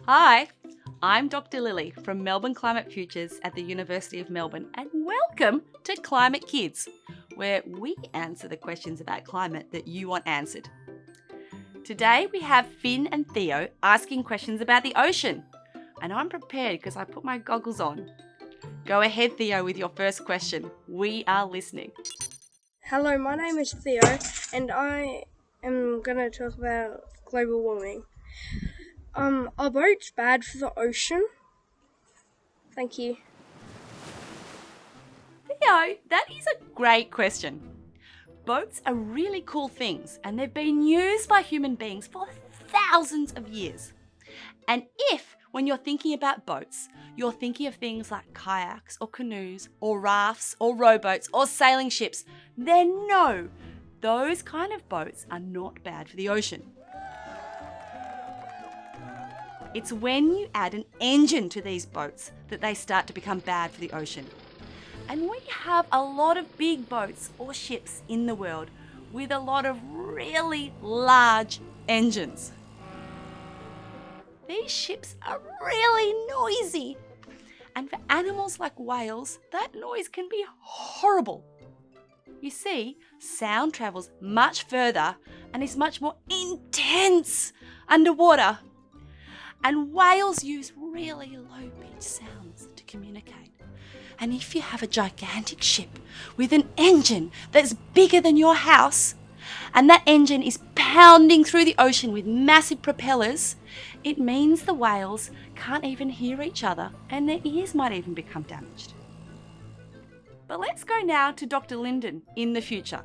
Hi, I'm Dr Lily from Melbourne Climate Futures at the University of Melbourne, and welcome to Climate Kids, where we answer the questions about climate that you want answered. Today we have Finn and Theo asking questions about the ocean, and I'm prepared because I put my goggles on. Go ahead, Theo, with your first question. We are listening. Hello, my name is Theo, and I am going to talk about global warming. Are boats bad for the ocean? Thank you. Theo, that is a great question. Boats are really cool things, and they've been used by human beings for thousands of years. And if, when you're thinking about boats, you're thinking of things like kayaks or canoes or rafts or rowboats or sailing ships, then no, those kind of boats are not bad for the ocean. It's when you add an engine to these boats that they start to become bad for the ocean. And we have a lot of big boats or ships in the world with a lot of really large engines. These ships are really noisy. And for animals like whales, that noise can be horrible. You see, sound travels much further and is much more intense underwater. And whales use really low-pitched sounds to communicate. And if you have a gigantic ship with an engine that's bigger than your house, and that engine is pounding through the ocean with massive propellers, it means the whales can't even hear each other and their ears might even become damaged. But let's go now to Dr. Linden in the future.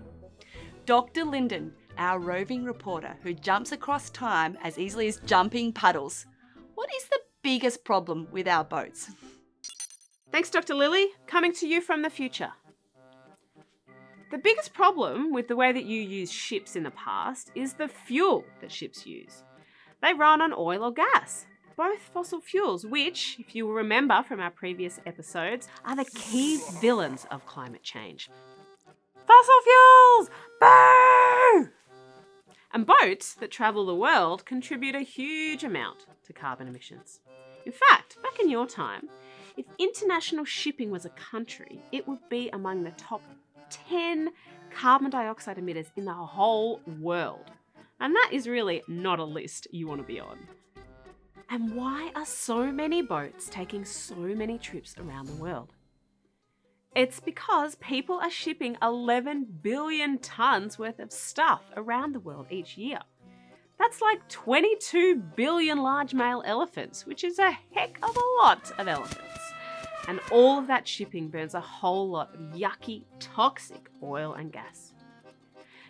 Dr. Linden, our roving reporter who jumps across time as easily as jumping puddles. What is the biggest problem with our boats? Thanks, Dr. Lily. Coming to you from the future. The biggest problem with the way that you use ships in the past is the fuel that ships use. They run on oil or gas, both fossil fuels, which, if you will remember from our previous episodes, are the key villains of climate change. Fossil fuels! Boo! And boats that travel the world contribute a huge amount to carbon emissions. In fact, back in your time, if international shipping was a country, it would be among the top 10 carbon dioxide emitters in the whole world. And that is really not a list you want to be on. And why are so many boats taking so many trips around the world? It's because people are shipping 11 billion tonnes worth of stuff around the world each year. That's like 22 billion large male elephants, which is a heck of a lot of elephants. And all of that shipping burns a whole lot of yucky, toxic oil and gas.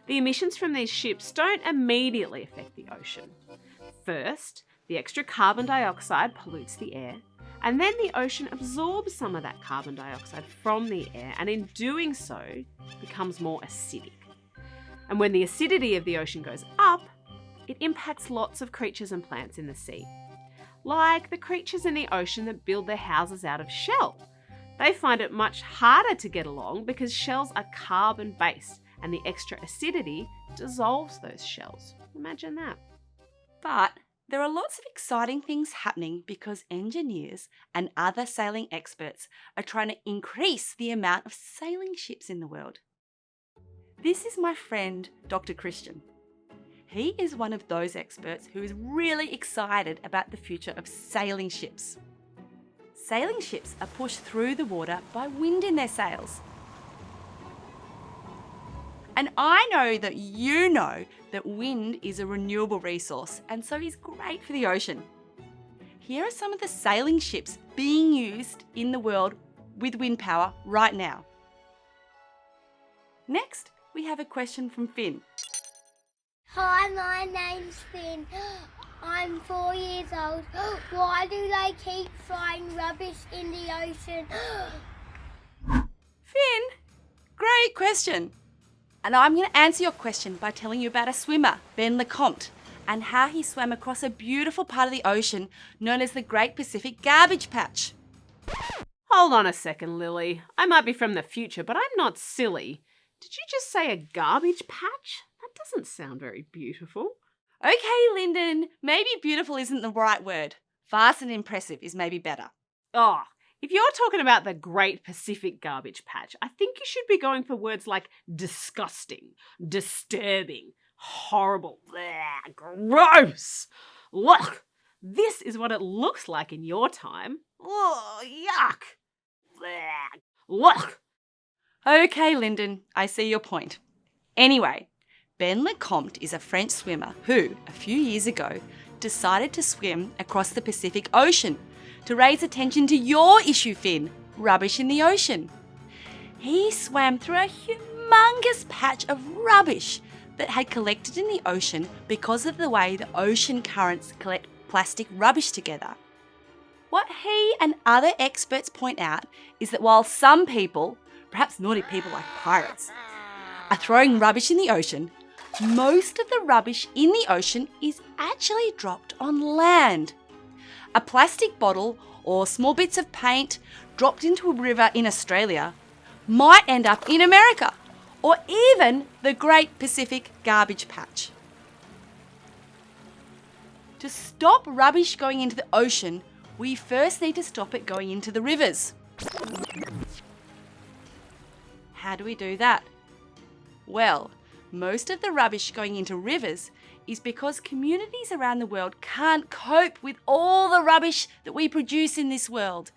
The emissions from these ships don't immediately affect the ocean. First, the extra carbon dioxide pollutes the air, and then the ocean absorbs some of that carbon dioxide from the air, and in doing so, becomes more acidic. And when the acidity of the ocean goes up, it impacts lots of creatures and plants in the sea. Like the creatures in the ocean that build their houses out of shell. They find it much harder to get along because shells are carbon-based and the extra acidity dissolves those shells. Imagine that. But there are lots of exciting things happening because engineers and other sailing experts are trying to increase the amount of sailing ships in the world. This is my friend, Dr. Christiaan. He is one of those experts who is really excited about the future of sailing ships. Sailing ships are pushed through the water by wind in their sails. And I know that you know that wind is a renewable resource and so is great for the ocean. Here are some of the sailing ships being used in the world with wind power right now. Next, we have a question from Finn. Hi, my name's Finn. I'm 4 years old. Why do they keep throwing rubbish in the ocean? Finn, great question. And I'm going to answer your question by telling you about a swimmer, Ben LeCompte, and how he swam across a beautiful part of the ocean known as the Great Pacific Garbage Patch. Hold on a second, Lily. I might be from the future, but I'm not silly. Did you just say a garbage patch? That doesn't sound very beautiful. Okay, Linden, maybe beautiful isn't the right word. Vast and impressive is maybe better. Oh, if you're talking about the Great Pacific Garbage Patch, I think you should be going for words like disgusting, disturbing, horrible, bleh, gross. Look, this is what it looks like in your time. Oh, yuck. Bleh. Look. Okay, Linden, I see your point. Anyway, Ben Lecomte is a French swimmer who, a few years ago, decided to swim across the Pacific Ocean to raise attention to your issue, Finn, rubbish in the ocean. He swam through a humongous patch of rubbish that had collected in the ocean because of the way the ocean currents collect plastic rubbish together. What he and other experts point out is that while some people, perhaps naughty people like pirates, are throwing rubbish in the ocean, most of the rubbish in the ocean is actually dropped on land. A plastic bottle or small bits of paint dropped into a river in Australia might end up in America or even the Great Pacific Garbage Patch. To stop rubbish going into the ocean, we first need to stop it going into the rivers. How do we do that? Well, most of the rubbish going into rivers is because communities around the world can't cope with all the rubbish that we produce in this world,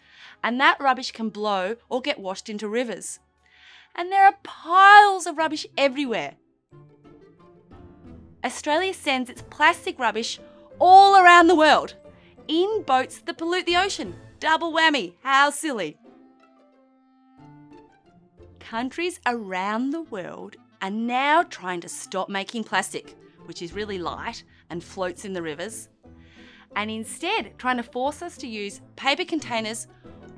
and that rubbish can blow or get washed into rivers. And there are piles of rubbish everywhere. Australia sends its plastic rubbish all around the world, in boats that pollute the ocean. Double whammy, how silly. Countries around the world are now trying to stop making plastic, which is really light and floats in the rivers, and instead trying to force us to use paper containers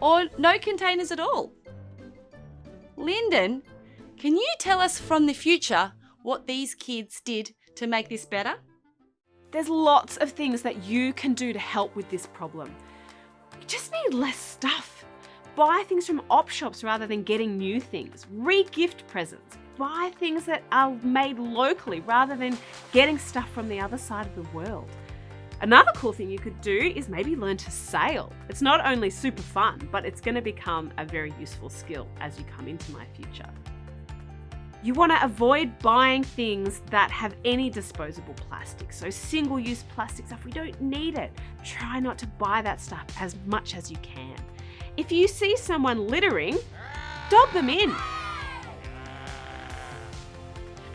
or no containers at all. Linden, can you tell us from the future what these kids did to make this better? There's lots of things that you can do to help with this problem. You just need less stuff. Buy things from op shops rather than getting new things. Re-gift presents. Buy things that are made locally rather than getting stuff from the other side of the world. Another cool thing you could do is maybe learn to sail. It's not only super fun, but it's going to become a very useful skill as you come into my future. You want to avoid buying things that have any disposable plastic. So single-use plastic stuff, we don't need it. Try not to buy that stuff as much as you can. If you see someone littering, dog them in.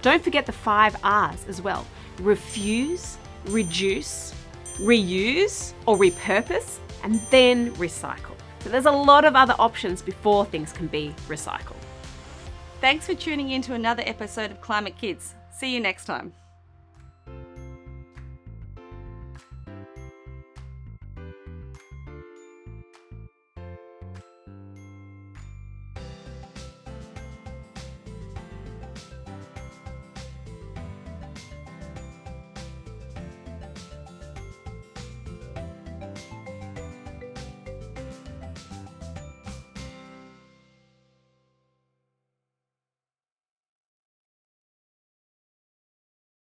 Don't forget the 5 R's as well. Refuse, reduce, reuse or repurpose, and then recycle. So there's a lot of other options before things can be recycled. Thanks for tuning in to another episode of Climate Kids. See you next time.